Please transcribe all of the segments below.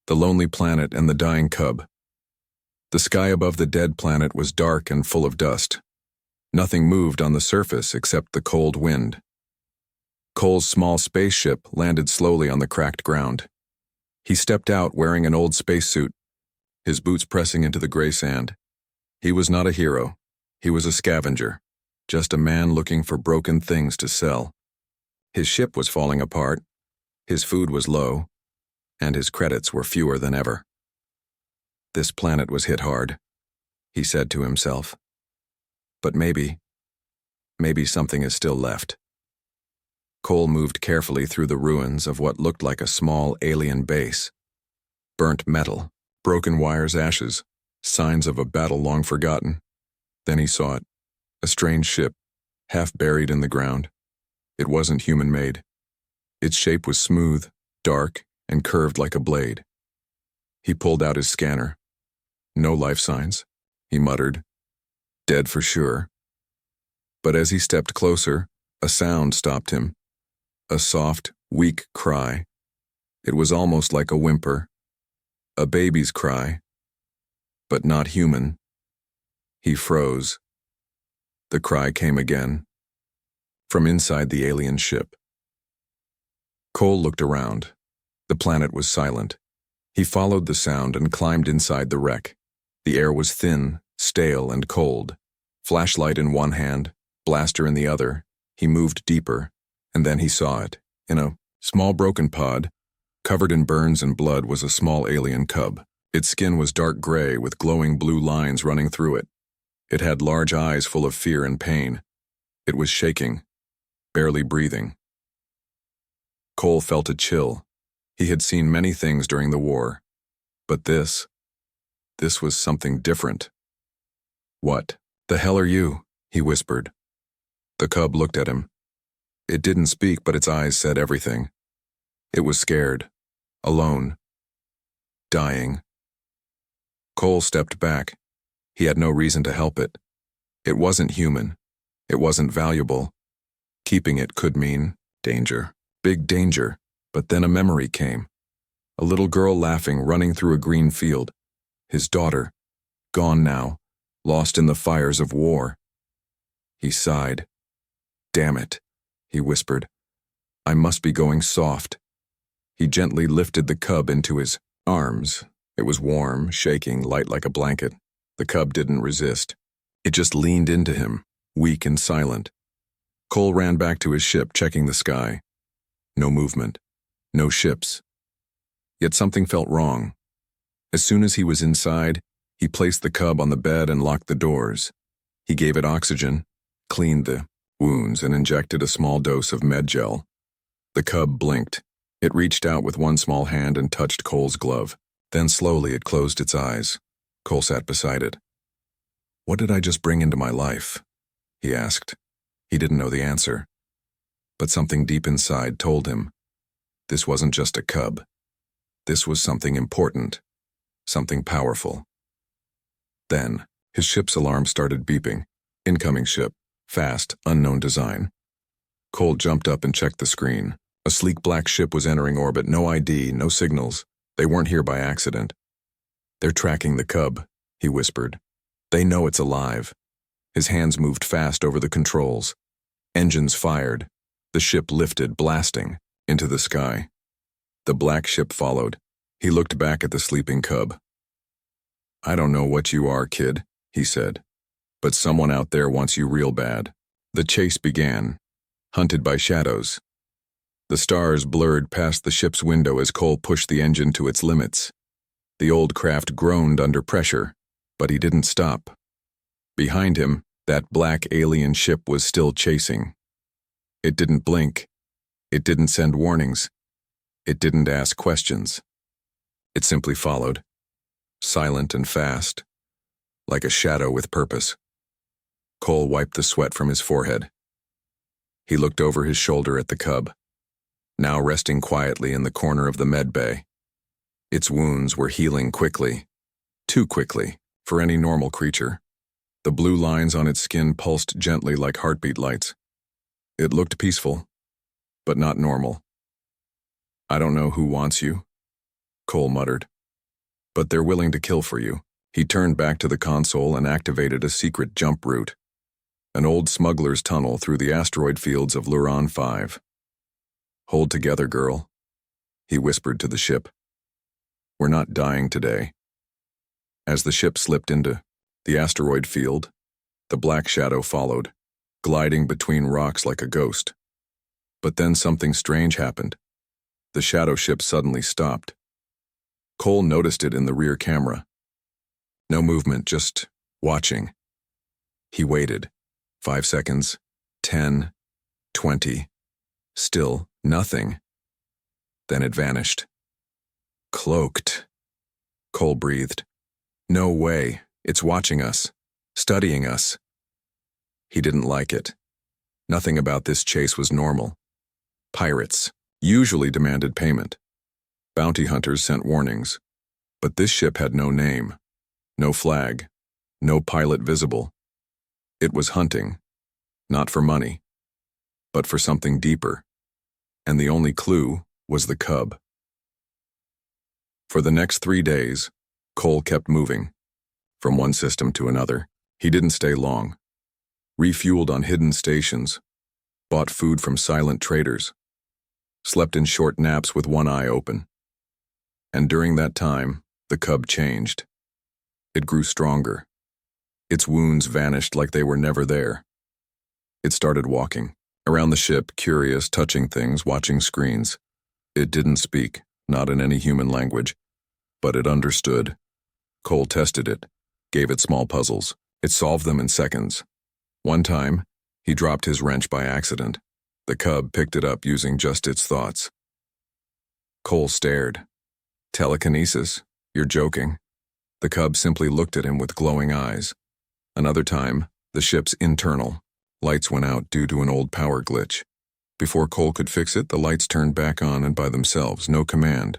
The lonely planet and the dying cub. The sky above the dead planet was dark and full of dust. Nothing moved on the surface except the cold wind. Cole's small spaceship landed slowly on the cracked ground. He stepped out wearing an old spacesuit, his boots pressing into the gray sand. He was not a hero. He was a scavenger, just a man looking for broken things to sell. His ship was falling apart, his food was low, and his credits were fewer than ever. This planet was hit hard, he said to himself. But maybe something is still left. Cole moved carefully through the ruins of what looked like a small alien base. Burnt metal, broken wires, ashes, signs of a battle long forgotten. Then he saw it, a strange ship, half buried in the ground. It wasn't human-made. Its shape was smooth, dark, and curved like a blade. He pulled out his scanner. No life signs, he muttered. Dead for sure. But as he stepped closer, a sound stopped him. A soft, weak cry. It was almost like a whimper. A baby's cry. But not human. He froze. The cry came again. From inside the alien ship. Cole looked around. The planet was silent. He followed the sound and climbed inside the wreck. The air was thin, stale, and cold. Flashlight in one hand, blaster in the other. He moved deeper, and then he saw it. In a small broken pod, covered in burns and blood, was a small alien cub. Its skin was dark gray with glowing blue lines running through it. It had large eyes full of fear and pain. It was shaking, barely breathing. Cole felt a chill. He had seen many things during the war, but this was something different. What the hell are you? He whispered. The cub looked at him. It didn't speak, but its eyes said everything. It was scared, alone, dying. Cole stepped back. He had no reason to help it. It wasn't human. It wasn't valuable. Keeping it could mean danger, big danger. But then a memory came. A little girl laughing, running through a green field. His daughter, gone now, lost in the fires of war. He sighed. Damn it, he whispered. I must be going soft. He gently lifted the cub into his arms. It was warm, shaking, light like a blanket. The cub didn't resist. It just leaned into him, weak and silent. Cole ran back to his ship, checking the sky. No movement. No ships. Yet something felt wrong. As soon as he was inside, he placed the cub on the bed and locked the doors. He gave it oxygen, cleaned the wounds, and injected a small dose of med gel. The cub blinked. It reached out with one small hand and touched Cole's glove. Then slowly it closed its eyes. Cole sat beside it. What did I just bring into my life? He asked. He didn't know the answer. But something deep inside told him. This wasn't just a cub. This was something important, something powerful. Then, his ship's alarm started beeping. Incoming ship, fast, unknown design. Cole jumped up and checked the screen. A sleek black ship was entering orbit, no ID, no signals. They weren't here by accident. They're tracking the cub, he whispered. They know it's alive. His hands moved fast over the controls. Engines fired. The ship lifted, blasting into the sky. The black ship followed. He looked back at the sleeping cub. I don't know what you are, kid, he said, but someone out there wants you real bad. The chase began, hunted by shadows. The stars blurred past the ship's window as Cole pushed the engine to its limits. The old craft groaned under pressure, but he didn't stop. Behind him, that black alien ship was still chasing. It didn't blink. It didn't send warnings. It didn't ask questions. It simply followed, silent and fast, like a shadow with purpose. Cole wiped the sweat from his forehead. He looked over his shoulder at the cub, now resting quietly in the corner of the med bay. Its wounds were healing quickly, too quickly for any normal creature. The blue lines on its skin pulsed gently like heartbeat lights. It looked peaceful, but not normal. I don't know who wants you, Cole muttered. but they're willing to kill for you. He turned back to the console and activated a secret jump route, an old smuggler's tunnel through the asteroid fields of Luron 5. Hold together, girl, he whispered to the ship. We're not dying today. As the ship slipped into the asteroid field, the black shadow followed, gliding between rocks like a ghost. But then something strange happened. The shadow ship suddenly stopped. Cole noticed it in the rear camera. No movement, just watching. He waited. 5 seconds, 10, 20. Still nothing. Then it vanished. Cloaked. Cole breathed. No way, it's watching us, studying us. He didn't like it. Nothing about this chase was normal. Pirates usually demanded payment. Bounty hunters sent warnings. But this ship had no name, no flag, no pilot visible. It was hunting, not for money, but for something deeper. And the only clue was the cub. For the next 3 days, Cole kept moving, from one system to another. He didn't stay long. Refueled on hidden stations, bought food from silent traders, slept in short naps with one eye open. And during that time, the cub changed. It grew stronger. Its wounds vanished like they were never there. It started walking around the ship, curious, touching things, watching screens. It didn't speak, not in any human language, but it understood. Cole tested it, gave it small puzzles. It solved them in seconds. One time, he dropped his wrench by accident. The cub picked it up using just its thoughts. Cole stared. Telekinesis? You're joking. The cub simply looked at him with glowing eyes. Another time, the ship's internal. Lights went out due to an old power glitch. Before Cole could fix it, the lights turned back on and by themselves, no command.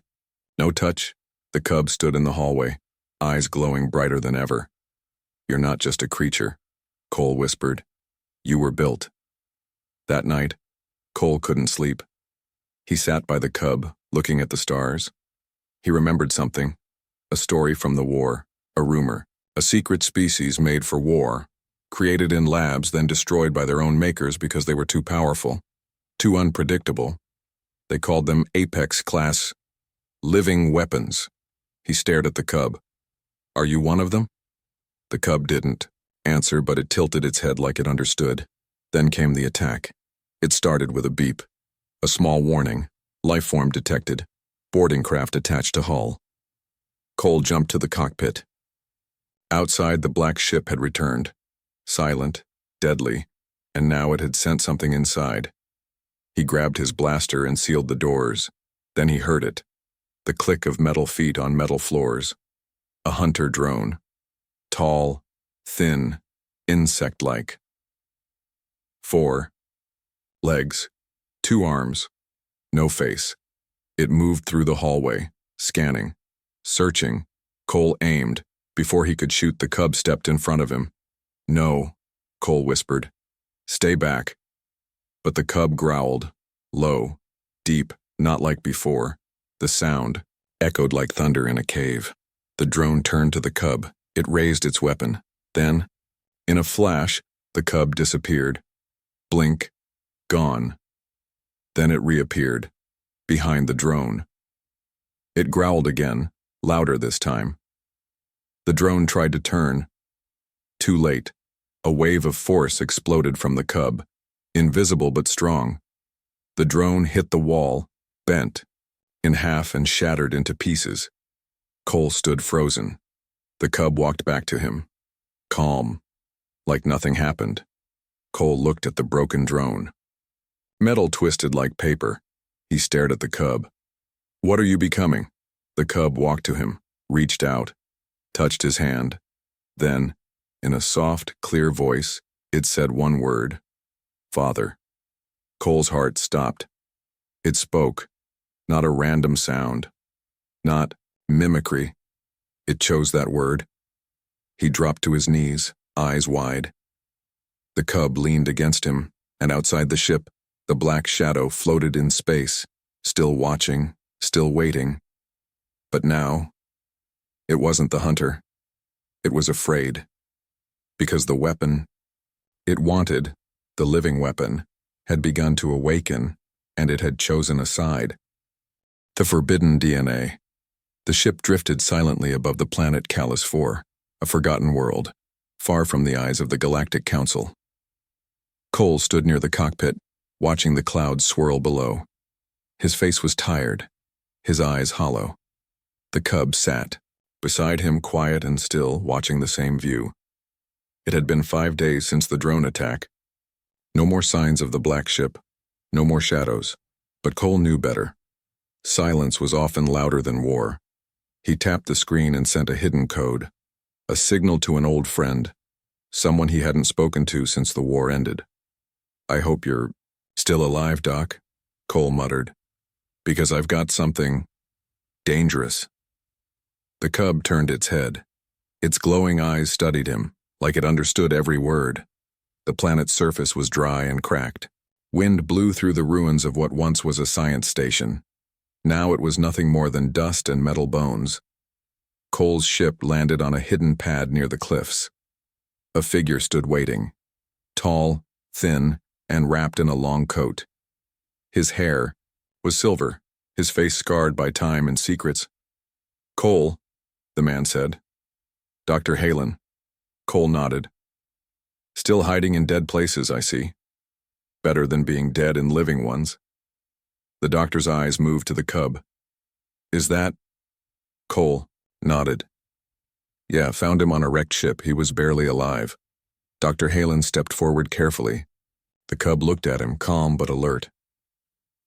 No touch. The cub stood in the hallway, eyes glowing brighter than ever. You're not just a creature, Cole whispered. You were built. That night, Cole couldn't sleep. He sat by the cub, looking at the stars. He remembered something. A story from the war, a rumor, a secret species made for war, created in labs then destroyed by their own makers because they were too powerful, too unpredictable. They called them Apex-class living weapons. He stared at the cub. Are you one of them? The cub didn't answer, but it tilted its head like it understood. Then came the attack. It started with a beep. A small warning. Lifeform detected. Boarding craft attached to hull. Cole jumped to the cockpit. Outside, the black ship had returned. Silent, deadly, and now it had sent something inside. He grabbed his blaster and sealed the doors. Then he heard it. The click of metal feet on metal floors. A hunter drone. Tall, thin, insect-like. 4 legs, 2 arms, no face. It moved through the hallway, scanning, searching. Cole aimed. Before he could shoot, the cub stepped in front of him. No, Cole whispered. Stay back. But the cub growled, low, deep, not like before. The sound echoed like thunder in a cave. The drone turned to the cub. It raised its weapon. Then, in a flash, the cub disappeared. Blink, gone. Then it reappeared, behind the drone. It growled again, louder this time. The drone tried to turn. Too late. A wave of force exploded from the cub, invisible but strong. The drone hit the wall, bent, in half and shattered into pieces. Cole stood frozen. The cub walked back to him, calm, like nothing happened. Cole looked at the broken drone. Metal twisted like paper. He stared at the cub. What are you becoming? The cub walked to him, reached out, touched his hand. Then, in a soft, clear voice, it said one word. Father. Cole's heart stopped. It spoke, not a random sound, not mimicry. It chose that word. He dropped to his knees, eyes wide. The cub leaned against him, and outside the ship, the black shadow floated in space, still watching, still waiting. But now, It wasn't the hunter. It was afraid. Because the weapon it wanted, the living weapon, had begun to awaken, and it had chosen a side. The forbidden DNA. The ship drifted silently above the planet Callus 4, a forgotten world, far from the eyes of the Galactic Council. Cole stood near the cockpit, watching the clouds swirl below. His face was tired, his eyes hollow. The cub sat, beside him quiet and still, watching the same view. It had been 5 days since the drone attack. No more signs of the black ship, no more shadows, but Cole knew better. Silence was often louder than war. He tapped the screen and sent a hidden code, a signal to an old friend, someone he hadn't spoken to since the war ended. "I hope you're still alive, Doc," Cole muttered, "because I've got something dangerous." The cub turned its head. Its glowing eyes studied him, like it understood every word. The planet's surface was dry and cracked. Wind blew through the ruins of what once was a science station. Now it was nothing more than dust and metal bones. Cole's ship landed on a hidden pad near the cliffs. A figure stood waiting, tall, thin, and wrapped in a long coat. His hair was silver, his face scarred by time and secrets. "Cole," the man said. "Dr. Halen." Cole nodded. "Still hiding in dead places, I see. Better than being dead in living ones." The doctor's eyes moved to the cub. "Is that—" Cole nodded. "Yeah, found him on a wrecked ship. He was barely alive." Dr. Halen stepped forward carefully. The cub looked at him, calm but alert.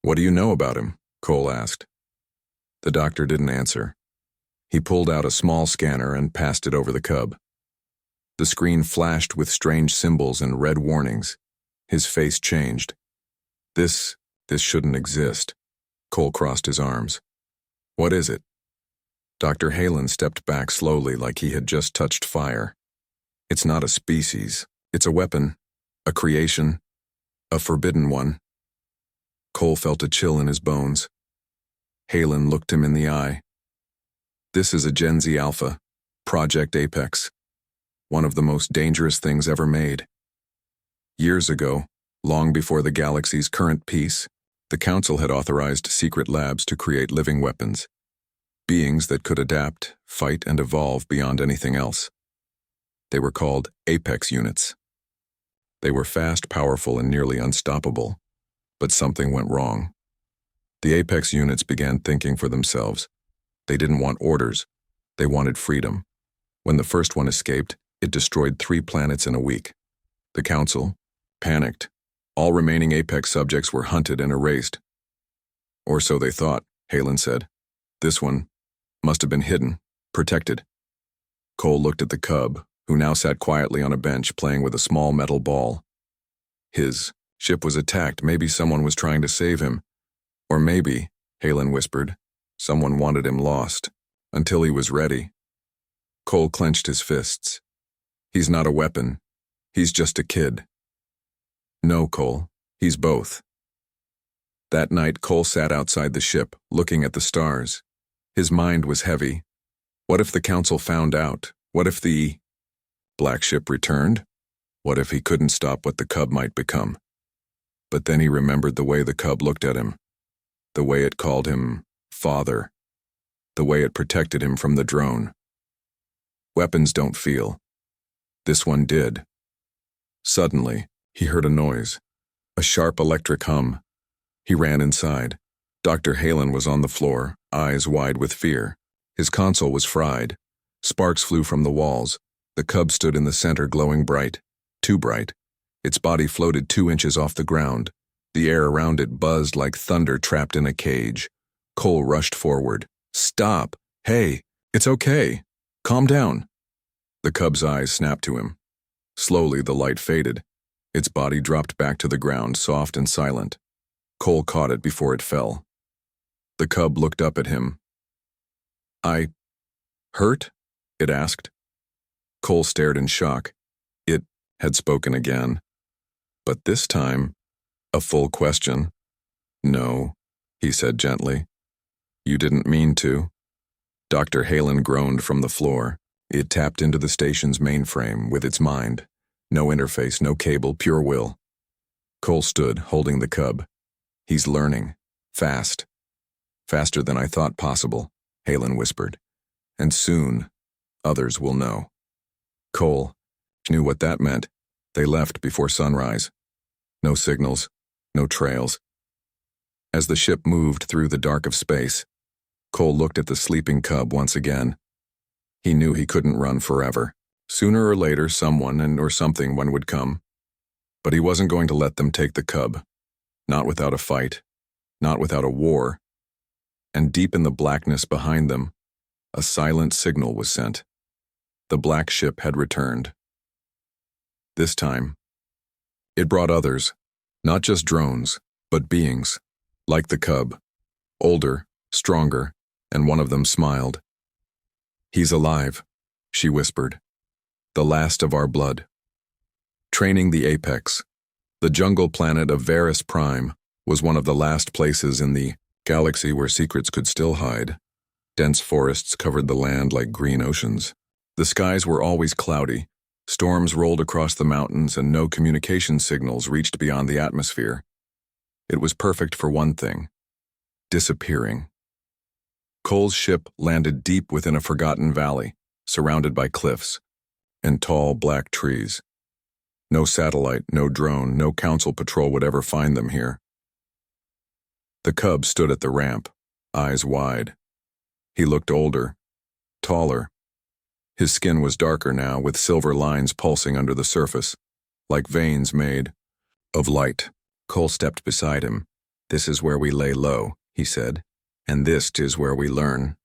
"What do you know about him?" Cole asked. The doctor didn't answer. He pulled out a small scanner and passed it over the cub. The screen flashed with strange symbols and red warnings. His face changed. This shouldn't exist." Cole crossed his arms. "What is it?" Dr. Halen stepped back slowly like he had just touched fire. "It's not a species. It's a weapon, a creation, a forbidden one." Cole felt a chill in his bones. Halen looked him in the eye. "This is a Gen Z Alpha, Project Apex, one of the most dangerous things ever made. Years ago, long before the galaxy's current peace, the Council had authorized secret labs to create living weapons, beings that could adapt, fight, and evolve beyond anything else. They were called Apex units. They were fast, powerful, and nearly unstoppable, but something went wrong. The Apex units began thinking for themselves. They didn't want orders. They wanted freedom. When the first one escaped, it destroyed 3 planets in a week. The Council panicked. All remaining Apex subjects were hunted and erased. Or so they thought, Halen said. This one must have been hidden, protected. Cole looked at the cub, who now sat quietly on a bench playing with a small metal ball. His ship was attacked. Maybe someone was trying to save him. Or maybe, Halen whispered, someone wanted him lost, until he was ready. Cole clenched his fists. He's not a weapon. He's just a kid. No, Cole. He's both. That night, Cole sat outside the ship, looking at the stars. His mind was heavy. What if the Council found out? What if the black ship returned? What if he couldn't stop what the cub might become? But then he remembered the way the cub looked at him, the way it called him father, the way it protected him from the drone. Weapons don't feel. This one did. Suddenly, he heard a noise, a sharp electric hum. He ran inside. Dr. Halen was on the floor, eyes wide with fear. His console was fried. Sparks flew from the walls. The cub stood in the center, glowing bright, too bright. Its body floated 2 inches off the ground. The air around it buzzed like thunder trapped in a cage. Cole rushed forward. Stop! Hey, it's okay. Calm down. The cub's eyes snapped to him. Slowly, the light faded. Its body dropped back to the ground, soft and silent. Cole caught it before it fell. The cub looked up at him. I hurt? It asked. Cole stared in shock. It had spoken again. But this time, a full question. No, he said gently. You didn't mean to. Dr. Halen groaned from the floor. It tapped into the station's mainframe with its mind. No interface, no cable, pure will. Cole stood, holding the cub. He's learning. Fast. Faster than I thought possible, Halen whispered. And soon, others will know. Cole knew what that meant. They left before sunrise. No signals, no trails. As the ship moved through the dark of space, Cole looked at the sleeping cub once again. He knew he couldn't run forever. Sooner or later, someone or something would come. But he wasn't going to let them take the cub. Not without a fight. Not without a war. And deep in the blackness behind them, a silent signal was sent. The black ship had returned. This time, it brought others, not just drones, but beings, like the cub, older, stronger, and one of them smiled. He's alive, she whispered. The last of our blood. Training the Apex, the jungle planet of Varus Prime, was one of the last places in the galaxy where secrets could still hide. Dense forests covered the land like green oceans. The skies were always cloudy. Storms rolled across the mountains and no communication signals reached beyond the atmosphere. It was perfect for one thing: disappearing. Cole's ship landed deep within a forgotten valley, surrounded by cliffs and tall black trees. No satellite, no drone, no council patrol would ever find them here. The cub stood at the ramp, eyes wide. He looked older, taller. His skin was darker now, with silver lines pulsing under the surface, like veins made of light. Cole stepped beside him. "This is where we lay low," he said, "and this is where we learn."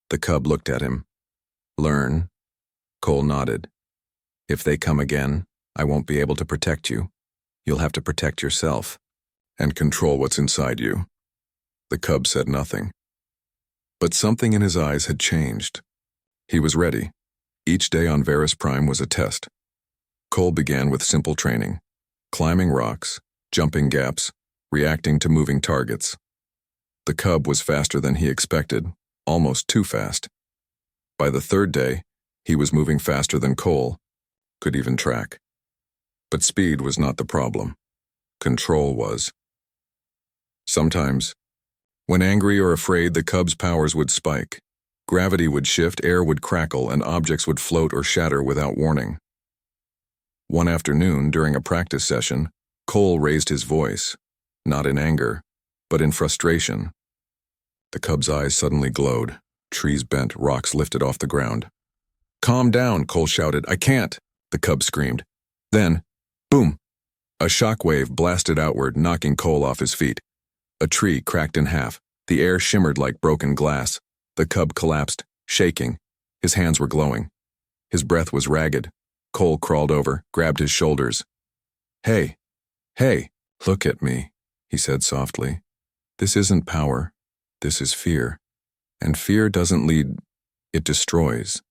The cub looked at him. "Learn?" Cole nodded. "If they come again, I won't be able to protect you. You'll have to protect yourself and control what's inside you." The cub said nothing. But something in his eyes had changed. He was ready. Each day on Varus Prime was a test. Cole began with simple training: climbing rocks, jumping gaps, reacting to moving targets. The cub was faster than he expected, almost too fast. By the third day, he was moving faster than Cole could even track. But speed was not the problem. Control was. Sometimes, when angry or afraid, the cub's powers would spike. Gravity would shift, air would crackle, and objects would float or shatter without warning. One afternoon, during a practice session, Cole raised his voice, not in anger, but in frustration. The cub's eyes suddenly glowed. Trees bent, rocks lifted off the ground. "Calm down," Cole shouted. "I can't," the cub screamed. Then, boom! A shockwave blasted outward, knocking Cole off his feet. A tree cracked in half. The air shimmered like broken glass. The cub collapsed, shaking. His hands were glowing. His breath was ragged. Cole crawled over, grabbed his shoulders. Hey, look at me," he said softly. "This isn't power. This is fear. And fear doesn't lead, it destroys."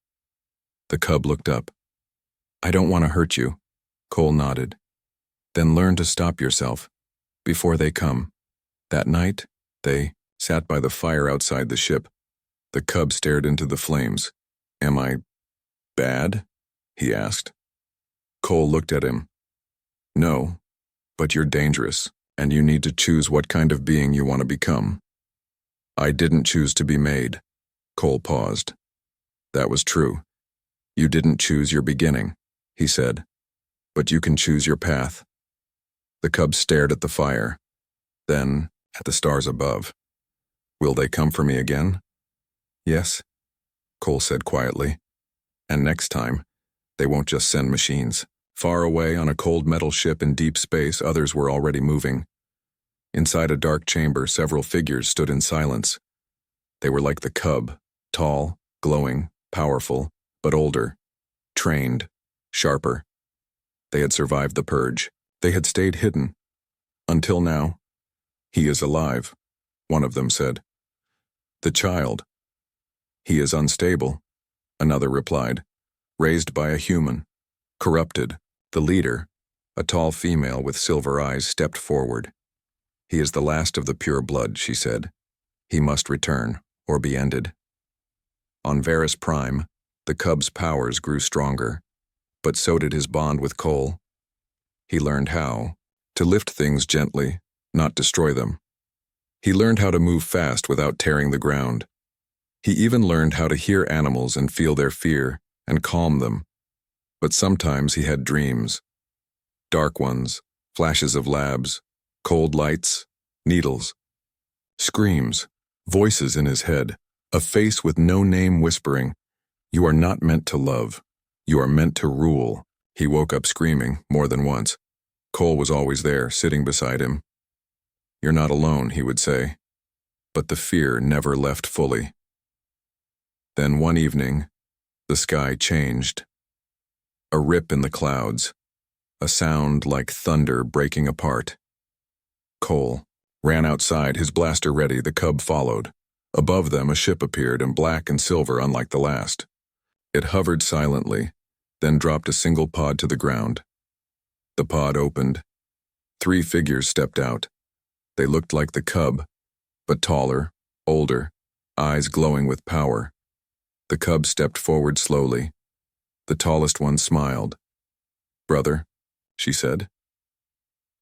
The cub looked up. "I don't want to hurt you," Cole nodded. "Then learn to stop yourself before they come." That night, they sat by the fire outside the ship. The cub stared into the flames. "Am I bad?" he asked. Cole looked at him. "No, but you're dangerous, and you need to choose what kind of being you want to become." "I didn't choose to be made." Cole paused. "That was true. You didn't choose your beginning," he said. "But you can choose your path." The cub stared at the fire, then at the stars above. "Will they come for me again?" "Yes," Cole said quietly. "And next time, they won't just send machines." Far away on a cold metal ship in deep space, others were already moving. Inside a dark chamber, several figures stood in silence. They were like the cub, tall, glowing, powerful, but older, trained, sharper. They had survived the purge. They had stayed hidden. Until now. "He is alive," one of them said. "The child." "He is unstable," another replied. "Raised by a human. Corrupted." The leader, a tall female with silver eyes, stepped forward. "He is the last of the pure blood," she said. "He must return, or be ended." On Varus Prime, the Cub's powers grew stronger, but so did his bond with Cole. He learned how to lift things gently, not destroy them. He learned how to move fast without tearing the ground. He even learned how to hear animals and feel their fear and calm them. But sometimes he had dreams. Dark ones, flashes of labs, cold lights, needles. Screams, voices in his head, a face with no name whispering, "You are not meant to love. You are meant to rule." He woke up screaming more than once. Cole was always there, sitting beside him. "You're not alone," he would say. But the fear never left fully. Then one evening, the sky changed. A rip in the clouds, a sound like thunder breaking apart. Cole ran outside, his blaster ready. The Cub followed. Above them, a ship appeared, in black and silver, unlike the last. It hovered silently, then dropped a single pod to the ground. The pod opened. 3 figures stepped out. They looked like the Cub, but taller, older, eyes glowing with power. The Cub stepped forward slowly. The tallest one smiled. "Brother," she said,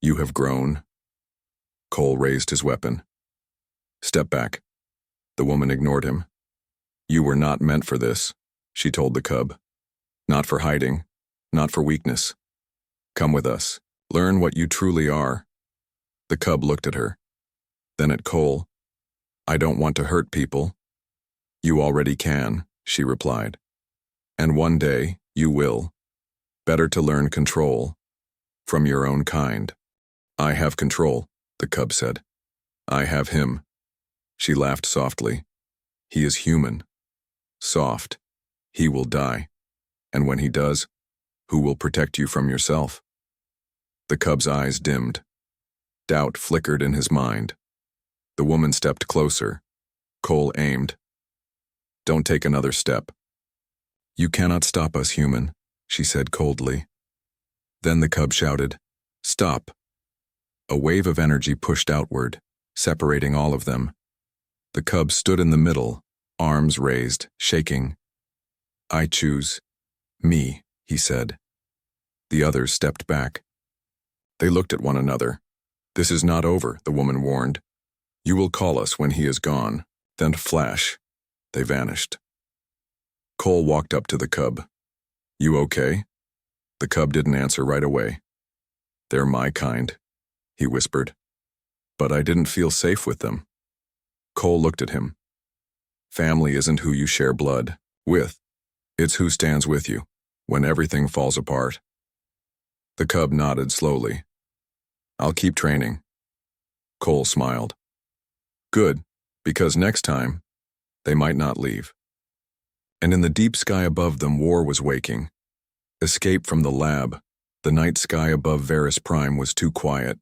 "you have grown." Cole raised his weapon. "Step back." The woman ignored him. "You were not meant for this," she told the Cub. "Not for hiding, not for weakness. Come with us. Learn what you truly are." The Cub looked at her, then at Cole. "I don't want to hurt people." "You already can," she replied. "And one day, you will. Better to learn control. From your own kind." "I have control," the Cub said. "I have him." She laughed softly. "He is human. Soft. He will die. And when he does, who will protect you from yourself?" The Cub's eyes dimmed. Doubt flickered in his mind. The woman stepped closer. Cole aimed. "Don't take another step." "You cannot stop us, human," she said coldly. Then the Cub shouted, "Stop." A wave of energy pushed outward, separating all of them. The Cub stood in the middle, arms raised, shaking. "I choose me," he said. The others stepped back. They looked at one another. "This is not over," the woman warned. "You will call us when he is gone." Then flash. They vanished. Cole walked up to the Cub. "You okay?" The Cub didn't answer right away. "They're my kind," he whispered. "But I didn't feel safe with them." Cole looked at him. "Family isn't who you share blood with. It's who stands with you when everything falls apart." The Cub nodded slowly. "I'll keep training." Cole smiled. "Good, because next time, they might not leave." And in the deep sky above them, war was waking. Escape from the lab, the night sky above Varus Prime was too quiet.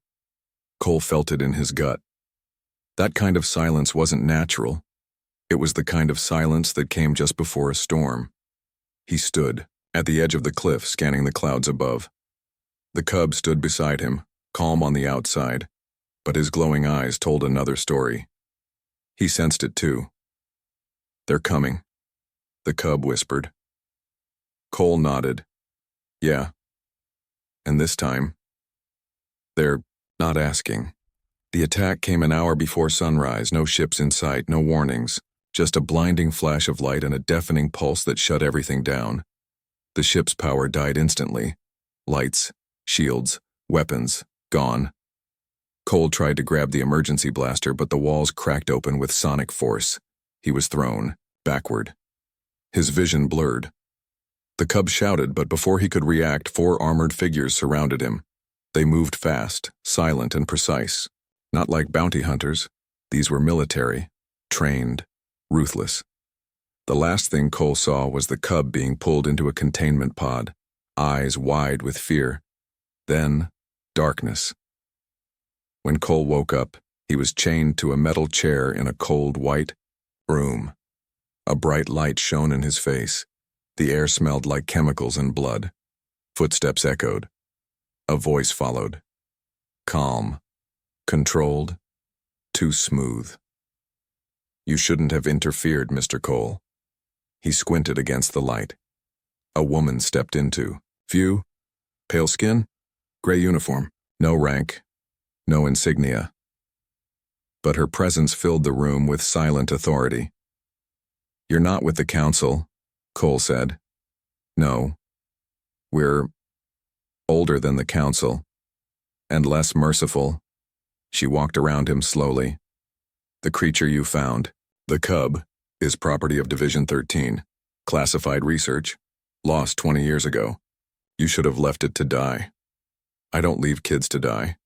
Cole felt it in his gut. That kind of silence wasn't natural. It was the kind of silence that came just before a storm. He stood at the edge of the cliff, scanning the clouds above. The Cub stood beside him, calm on the outside, but his glowing eyes told another story. He sensed it too. "They're coming," the Cub whispered. Cole nodded. "Yeah. And this time, they're not asking." The attack came an hour before sunrise, no ships in sight, no warnings, just a blinding flash of light and a deafening pulse that shut everything down. The ship's power died instantly. Lights, shields, weapons, gone. Cole tried to grab the emergency blaster, but the walls cracked open with sonic force. He was thrown backward. His vision blurred. The Cub shouted, but before he could react, 4 armored figures surrounded him. They moved fast, silent and precise. Not like bounty hunters. These were military, trained, ruthless. The last thing Cole saw was the Cub being pulled into a containment pod, eyes wide with fear. Then, darkness. When Cole woke up, he was chained to a metal chair in a cold, white room. A bright light shone in his face. The air smelled like chemicals and blood. Footsteps echoed. A voice followed. Calm. Controlled. Too smooth. "You shouldn't have interfered, Mr. Cole." He squinted against the light. A woman stepped into view, pale skin, gray uniform, no rank, no insignia. But her presence filled the room with silent authority. "You're not with the council," Cole said. "No. We're older than the council, and less merciful." She walked around him slowly. "The creature you found, the cub, is property of Division 13. Classified research. Lost 20 years ago. You should have left it to die." "I don't leave kids to die."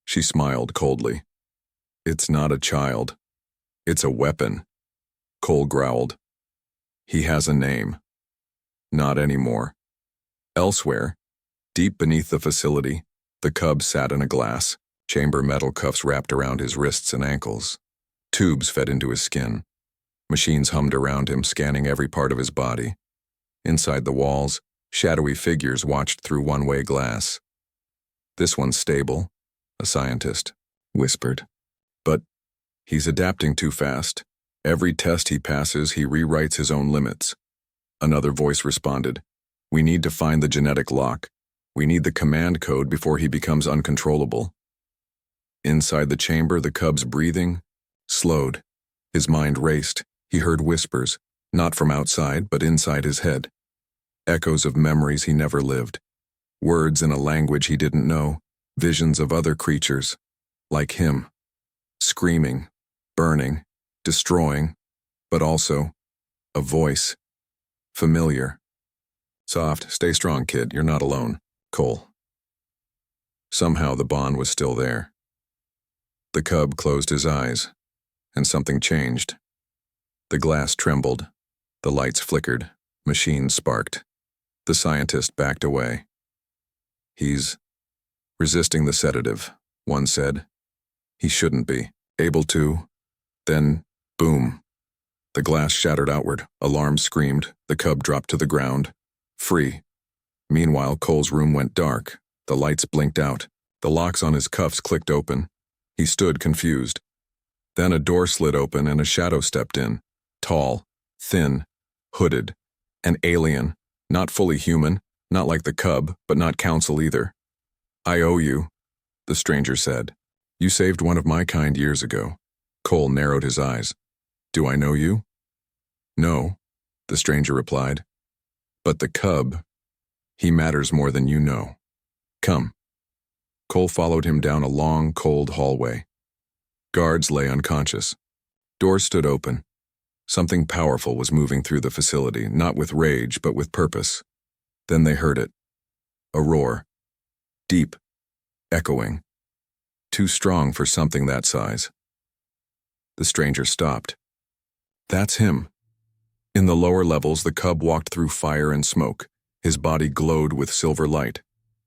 She smiled coldly. "It's not a child. It's a weapon." Cole growled. "He has a name." "Not anymore." Elsewhere, deep beneath the facility, the cub sat in a glass chamber, metal cuffs wrapped around his wrists and ankles. Tubes fed into his skin. Machines hummed around him, scanning every part of his body. Inside the walls, shadowy figures watched through one-way glass. "This one's stable," a scientist whispered. "But he's adapting too fast. Every test he passes, he rewrites his own limits." Another voice responded. "We need to find the genetic lock. We need the command code before he becomes uncontrollable." Inside the chamber, the cub's breathing slowed. His mind raced. He heard whispers, not from outside, but inside his head. Echoes of memories he never lived. Words in a language he didn't know. Visions of other creatures, like him. Screaming, burning, destroying, but also a voice. Familiar. "Soft, stay strong, kid. You're not alone." Cole. Somehow the bond was still there. The cub closed his eyes, and something changed. The glass trembled. The lights flickered. Machines sparked. The scientist backed away. "He's resisting the sedative," one said. "He shouldn't be able to." Then, boom. The glass shattered outward. Alarm screamed. The cub dropped to the ground. Free. Meanwhile, Cole's room went dark. The lights blinked out. The locks on his cuffs clicked open. He stood confused. Then a door slid open and a shadow stepped in. Tall, thin, hooded. An alien. Not fully human. Not like the cub, but not council either. "I owe you," the stranger said. "You saved one of my kind years ago." Cole narrowed his eyes. "Do I know you?" "No," the stranger replied. "But the cub, he matters more than you know. Come." Cole followed him down a long, cold hallway. Guards lay unconscious. Doors stood open. Something powerful was moving through the facility, not with rage, but with purpose. Then they heard it. A roar. Deep. Echoing. Too strong for something that size. The stranger stopped. "That's him." In the lower levels, the cub walked through fire and smoke. His body glowed with silver light.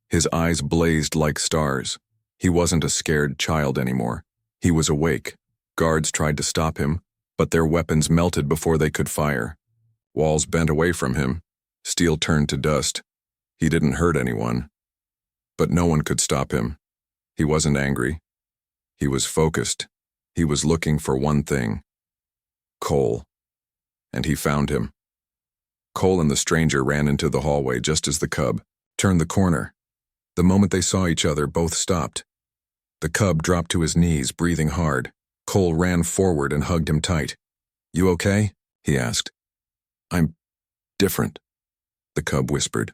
His eyes blazed like stars. He wasn't a scared child anymore. He was awake. Guards tried to stop him, but their weapons melted before they could fire. Walls bent away from him. Steel turned to dust. He didn't hurt anyone. But no one could stop him. He wasn't angry. He was focused. He was looking for one thing. Cole. And he found him. Cole and the stranger ran into the hallway just as the cub turned the corner. The moment they saw each other, both stopped. The cub dropped to his knees, breathing hard. Cole ran forward and hugged him tight. "You okay?" he asked. "I'm different," the cub whispered.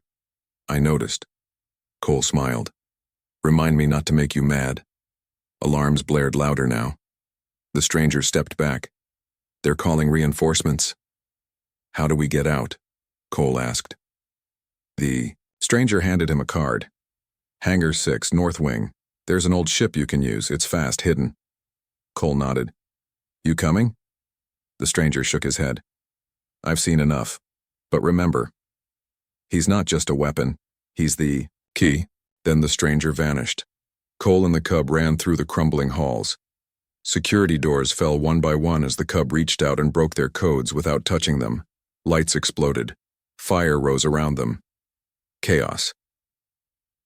"I noticed." Cole smiled. "Remind me not to make you mad." Alarms blared louder now. The stranger stepped back. "They're calling reinforcements." "How do we get out?" Cole asked. The stranger handed him a card. "Hangar 6, North Wing. There's an old ship you can use. It's fast, hidden." Cole nodded. "You coming?" The stranger shook his head. "I've seen enough. But remember, he's not just a weapon. He's the key." Then the stranger vanished. Cole and the cub ran through the crumbling halls. Security doors fell one by one as the cub reached out and broke their codes without touching them. Lights exploded. Fire rose around them. Chaos.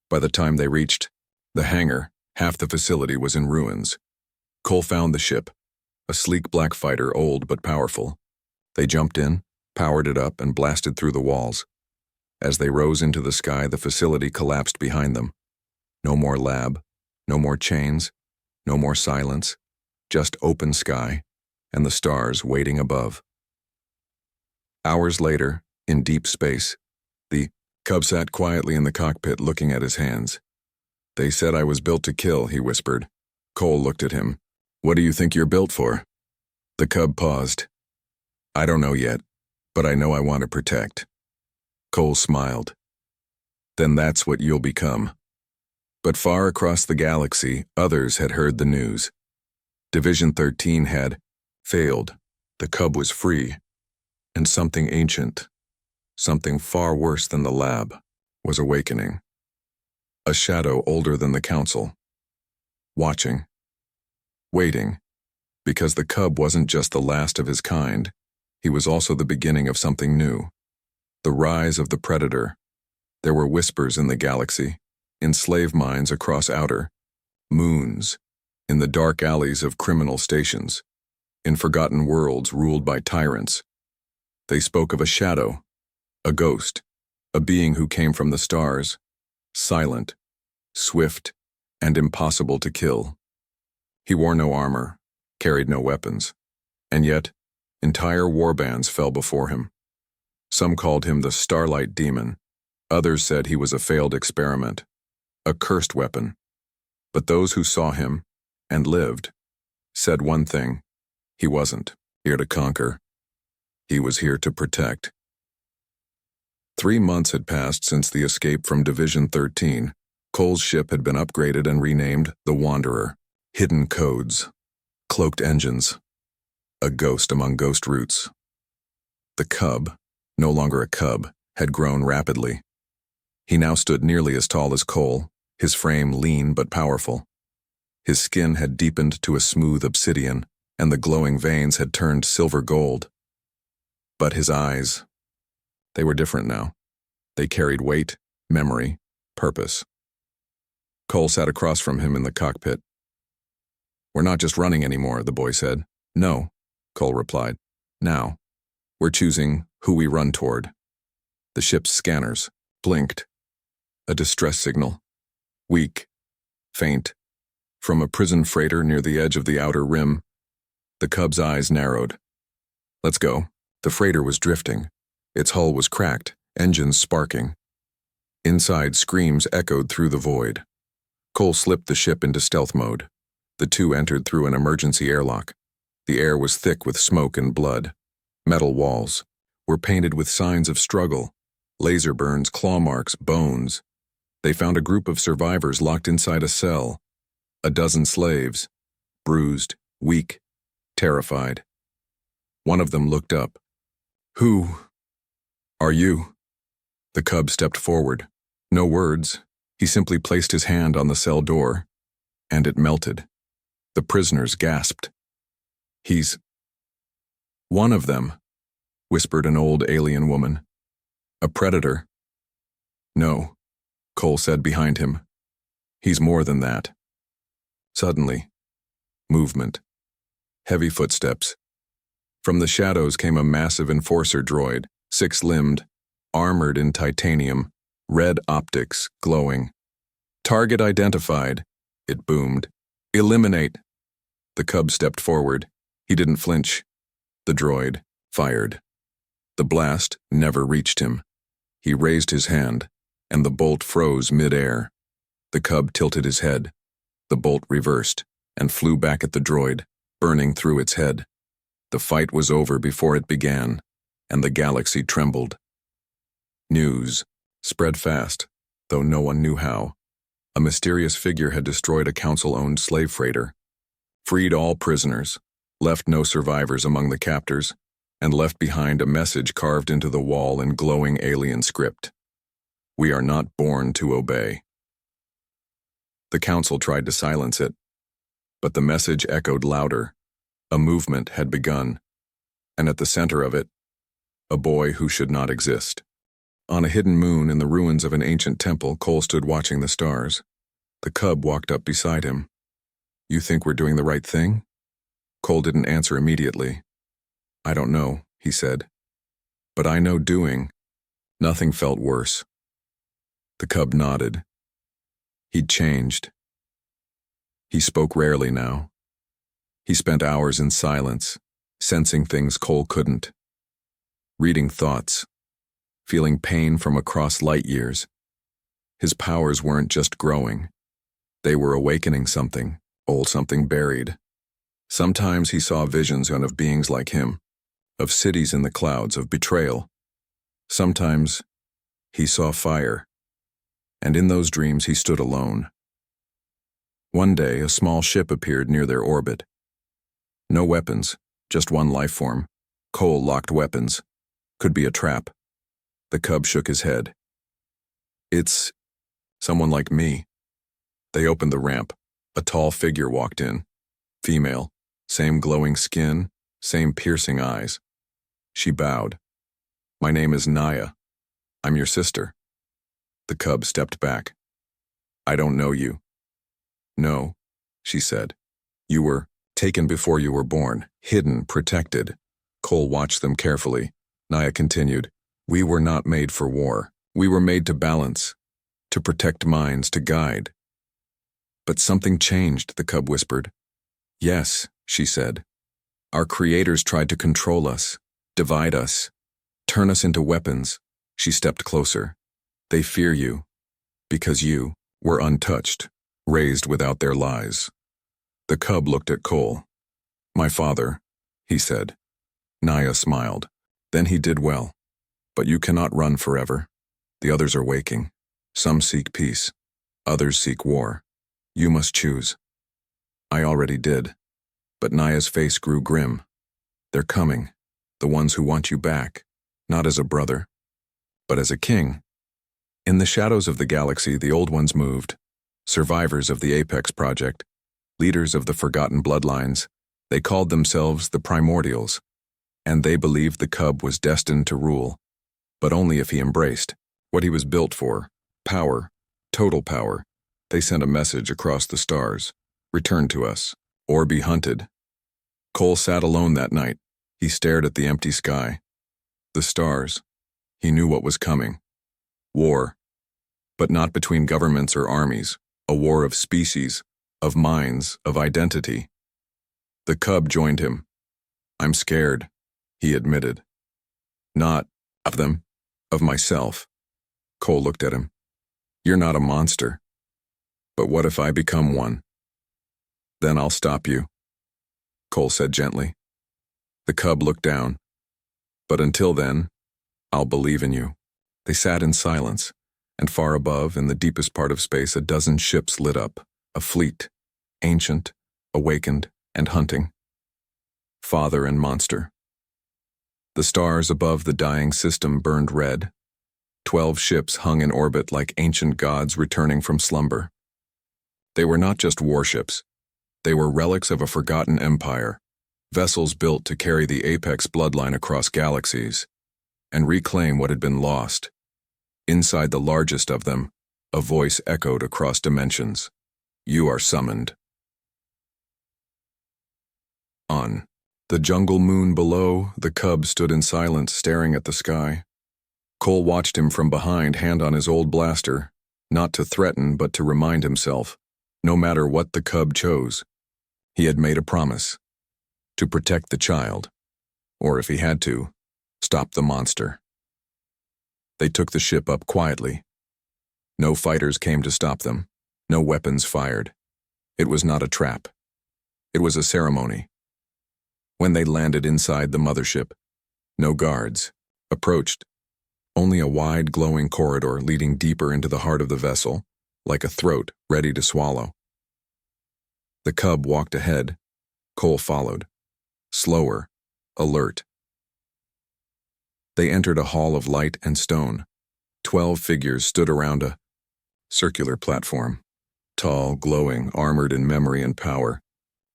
By the time they reached the hangar, half the facility was in ruins. Cole found the ship, a sleek black fighter, old but powerful. They jumped in, powered it up, and blasted through the walls. As they rose into the sky, the facility collapsed behind them. No more lab, no more chains, no more silence, just open sky and the stars waiting above. Hours later, in deep space, the Cub sat quietly in the cockpit looking at his hands. "They said I was built to kill," he whispered. Cole looked at him. "What do you think you're built for?" The Cub paused. "I don't know yet, but I know I want to protect." Cole smiled. "Then that's what you'll become." But far across the galaxy, others had heard the news. Division 13 had failed. The Cub was free. And something ancient, something far worse than the lab, was awakening. A shadow older than the Council. Watching. Waiting. Because the Cub wasn't just the last of his kind. He was also the beginning of something new. The rise of the Predator. There were whispers in the galaxy, in slave mines across outer moons, in the dark alleys of criminal stations, in forgotten worlds ruled by tyrants. They spoke of a shadow, a ghost, a being who came from the stars, silent, swift, and impossible to kill. He wore no armor, carried no weapons, and yet entire warbands fell before him. Some called him the Starlight Demon. Others said he was a failed experiment, a cursed weapon. But those who saw him, and lived, said one thing: he wasn't here to conquer. He was here to protect. 3 months had passed since the escape from Division 13. Cole's ship had been upgraded and renamed the Wanderer. Hidden codes, cloaked engines, a ghost among ghost roots. The Cub, no longer a cub, had grown rapidly. He now stood nearly as tall as Cole, his frame lean but powerful. His skin had deepened to a smooth obsidian, and the glowing veins had turned silver gold. But his eyes, they were different now. They carried weight, memory, purpose. Cole sat across from him in the cockpit. "We're not just running anymore," the boy said. "No," Cole replied. "Now, we're choosing who we run toward." The ship's scanners blinked. A distress signal. Weak, faint, from a prison freighter near the edge of the outer rim. The Cub's eyes narrowed. "Let's go." The freighter was drifting. Its hull was cracked, engines sparking. Inside, screams echoed through the void. Cole slipped the ship into stealth mode. The two entered through an emergency airlock. The air was thick with smoke and blood. Metal walls were painted with signs of struggle: laser burns, claw marks, bones. They found a group of survivors locked inside a cell. A dozen slaves, bruised, weak, terrified. One of them looked up. "Who are you?" The Cub stepped forward. No words. He simply placed his hand on the cell door, and it melted. The prisoners gasped. "He's one of them," whispered an old alien woman. "A predator." "No," Cole said behind him. "He's more than that." Suddenly, movement. Heavy footsteps. From the shadows came a massive enforcer droid, 6-limbed, armored in titanium, red optics glowing. "Target identified," it boomed. "Eliminate." The Cub stepped forward. He didn't flinch. The droid fired. The blast never reached him. He raised his hand, and the bolt froze mid-air. The Cub tilted his head. The bolt reversed and flew back at the droid, burning through its head. The fight was over before it began, and the galaxy trembled. News spread fast, though no one knew how. A mysterious figure had destroyed a council-owned slave freighter, freed all prisoners, left no survivors among the captors, and left behind a message carved into the wall in glowing alien script: "We are not born to obey." The council tried to silence it, but the message echoed louder. A movement had begun, and at the center of it, a boy who should not exist. On a hidden moon in the ruins of an ancient temple, Cole stood watching the stars. The Cub walked up beside him. "You think we're doing the right thing?" Cole didn't answer immediately. "I don't know," he said. but I know doing. Nothing felt worse. The cub nodded. He'd changed. He spoke rarely now. He spent hours in silence, sensing things Cole couldn't. Reading thoughts, feeling pain from across light years. His powers weren't just growing. They were awakening something, old something buried. Sometimes he saw visions of beings like him, of cities in the clouds, of betrayal. Sometimes he saw fire, and in those dreams he stood alone. One day, a small ship appeared near their orbit. No weapons, just one life form. Cole locked weapons. Could be a trap. The cub shook his head. It's someone like me. They opened the ramp. A tall figure walked in. Female, same glowing skin, same piercing eyes. She bowed. My name is Naya. I'm your sister. The cub stepped back. I don't know you. No, she said. You were taken before you were born, hidden, protected. Cole watched them carefully. Naya continued, we were not made for war. We were made to balance, to protect minds, to guide. But something changed, the cub whispered. Yes, she said. Our creators tried to control us, divide us, turn us into weapons. She stepped closer. They fear you, because you were untouched, raised without their lies. The cub looked at Cole. My father, he said. Naya smiled. Then he did well. But you cannot run forever. The others are waking. Some seek peace. Others seek war. You must choose. I already did. But Naya's face grew grim. They're coming. The ones who want you back. Not as a brother, but as a king. In the shadows of the galaxy, the old ones moved. Survivors of the Apex Project. Leaders of the forgotten bloodlines. They called themselves the Primordials. And they believed the cub was destined to rule. But only if he embraced what he was built for. Power. Total power. They sent a message across the stars. Return to us, or be hunted. Cole sat alone that night. He stared at the empty sky. The stars. He knew what was coming. War. But not between governments or armies. A war of species, of minds, of identity. The cub joined him. I'm scared, he admitted. Not of them, of myself. Cole looked at him. You're not a monster. But what if I become one? Then I'll stop you, Cole said gently. The cub looked down. But until then, I'll believe in you. They sat in silence, and far above, in the deepest part of space, a dozen ships lit up, a fleet, ancient, awakened, and hunting. Father and monster. The stars above the dying system burned red. 12 ships hung in orbit like ancient gods returning from slumber. They were not just warships. They were relics of a forgotten empire, vessels built to carry the Apex bloodline across galaxies and reclaim what had been lost. Inside the largest of them, a voice echoed across dimensions. You are summoned. On the jungle moon below, the cub stood in silence, staring at the sky. Cole watched him from behind, hand on his old blaster, not to threaten but to remind himself, no matter what the cub chose, he had made a promise. To protect the child, or if he had to, stop the monster. They took the ship up quietly. No fighters came to stop them, no weapons fired. It was not a trap. It was a ceremony. When they landed inside the mothership, no guards approached, only a wide glowing corridor leading deeper into the heart of the vessel, like a throat ready to swallow. The cub walked ahead. Cole followed. Slower, alert. They entered a hall of light and stone. 12 figures stood around a circular platform. Tall, glowing, armored in memory and power.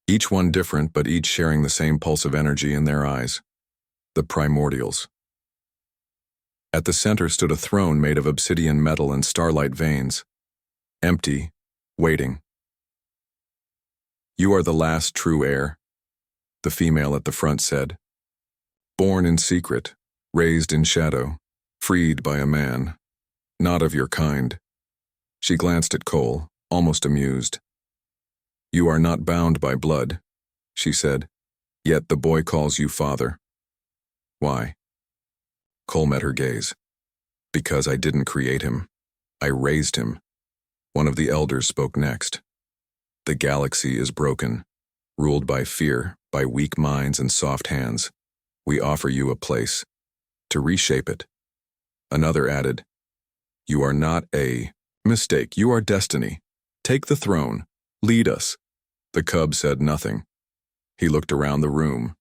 Each one different, but each sharing the same pulse of energy in their eyes. The Primordials. At the center stood a throne made of obsidian metal and starlight veins. Empty, waiting. You are the last true heir, the female at the front said. Born in secret, raised in shadow, freed by a man, not of your kind. She glanced at Cole, almost amused. You are not bound by blood, she said, yet the boy calls you father. Why? Cole met her gaze. Because I didn't create him. I raised him. One of the elders spoke next. The galaxy is broken, ruled by fear, by weak minds and soft hands. We offer you a place, to reshape it. Another added, You are not a mistake, you are destiny. Take the throne, lead us. The cub said nothing. He looked around the room,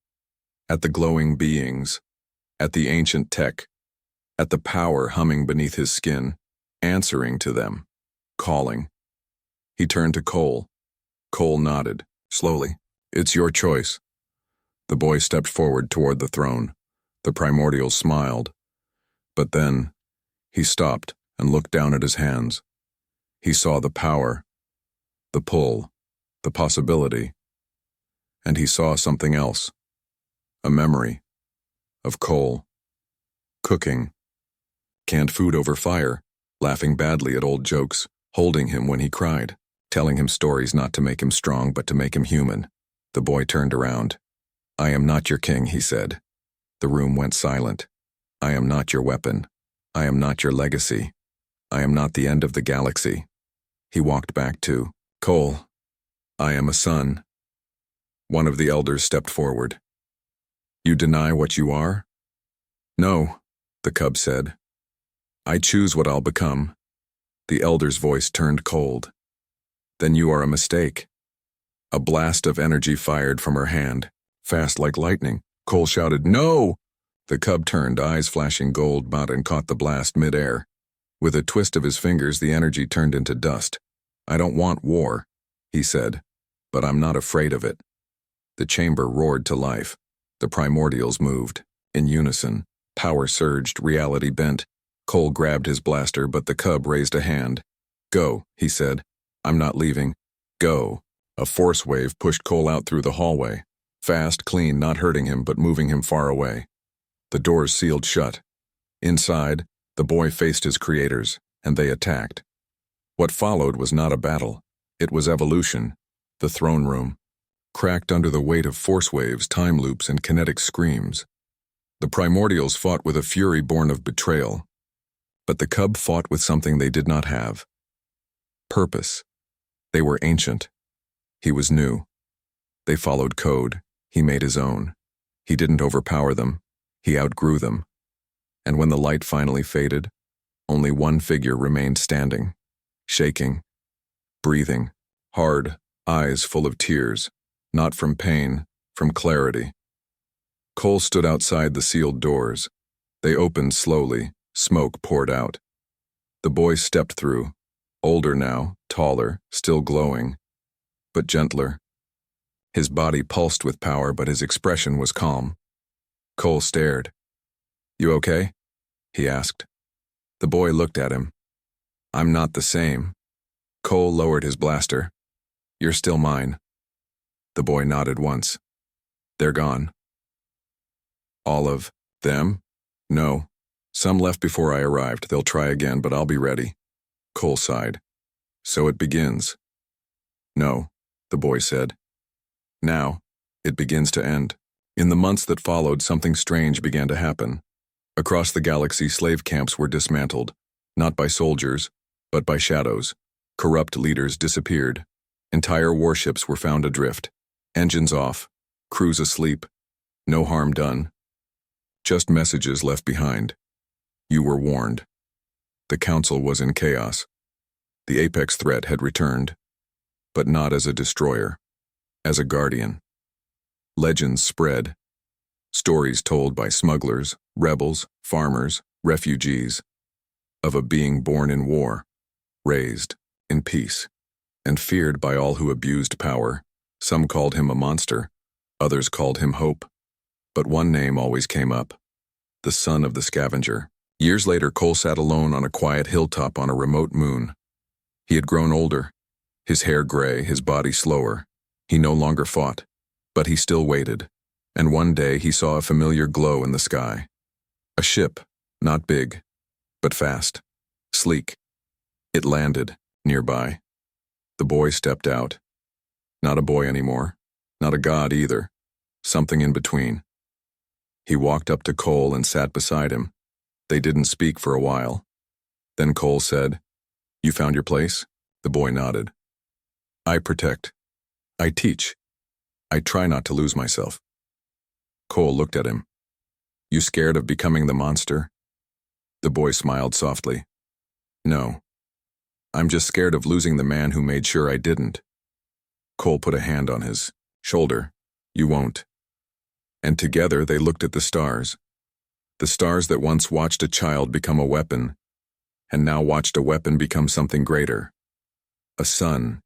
at the glowing beings, at the ancient tech, at the power humming beneath his skin, answering to them, calling. He turned to Cole. Cole nodded, slowly. It's your choice. The boy stepped forward toward the throne. The primordials smiled. But then, he stopped and looked down at his hands. He saw the power, the pull, the possibility. And he saw something else. A memory. Of Cole. Cooking. Canned food over fire, laughing badly at old jokes, holding him when he cried, telling him stories not to make him strong but to make him human. The boy turned around. I am not your king, he said. The room went silent. I am not your weapon. I am not your legacy. I am not the end of the galaxy. He walked back to Cole. I am a son. One of the elders stepped forward. You deny what you are? No, the cub said. I choose what I'll become. The elder's voice turned cold. Then you are a mistake. A blast of energy fired from her hand, fast like lightning. Cole shouted, No! The cub turned, eyes flashing gold, and caught the blast mid-air. With a twist of his fingers, the energy turned into dust. I don't want war, he said, but I'm not afraid of it. The chamber roared to life. The primordials moved. In unison, power surged, reality bent. Cole grabbed his blaster, but the cub raised a hand. Go, he said. I'm not leaving. Go. A force wave pushed Cole out through the hallway. Fast, clean, not hurting him, but moving him far away. The doors sealed shut. Inside, the boy faced his creators, and they attacked. What followed was not a battle. It was evolution. The throne room. Cracked under the weight of force waves, time loops, and kinetic screams. The primordials fought with a fury born of betrayal. But the cub fought with something they did not have. Purpose. They were ancient. He was new. They followed code. He made his own. He didn't overpower them. He outgrew them. And when the light finally faded, only one figure remained standing, shaking, breathing, hard, eyes full of tears, not from pain, from clarity. Cole stood outside the sealed doors. They opened slowly, smoke poured out. The boy stepped through, older now, taller, still glowing, but gentler. His body pulsed with power, but his expression was calm. Cole stared. You okay? He asked. The boy looked at him. I'm not the same. Cole lowered his blaster. You're still mine. The boy nodded once. They're gone. All of them? No. Some left before I arrived. They'll try again, but I'll be ready. Cole sighed. So it begins. No, the boy said. Now, it begins to end. In the months that followed, something strange began to happen. Across the galaxy, slave camps were dismantled, not by soldiers, but by shadows. Corrupt leaders disappeared. Entire warships were found adrift. Engines off, crews asleep. No harm done. Just messages left behind. You were warned. The council was in chaos. The apex threat had returned, but not as a destroyer, as a guardian. Legends spread, stories told by smugglers, rebels, farmers, refugees, of a being born in war, raised in peace, and feared by all who abused power. Some called him a monster, others called him hope. But one name always came up, the son of the scavenger. Years later, Cole sat alone on a quiet hilltop on a remote moon. He had grown older, his hair gray, his body slower. He no longer fought, but he still waited, and one day he saw a familiar glow in the sky. A ship, not big, but fast, sleek. It landed, nearby. The boy stepped out. Not a boy anymore, not a god either, something in between. He walked up to Cole and sat beside him. They didn't speak for a while. Then Cole said, "You found your place?" The boy nodded. "I protect. I teach. I try not to lose myself." Cole looked at him. "You scared of becoming the monster?" The boy smiled softly. "No. I'm just scared of losing the man who made sure I didn't." Cole put a hand on his shoulder. "You won't." And together they looked at the stars that once watched a child become a weapon, and now watched a weapon become something greater. A sun,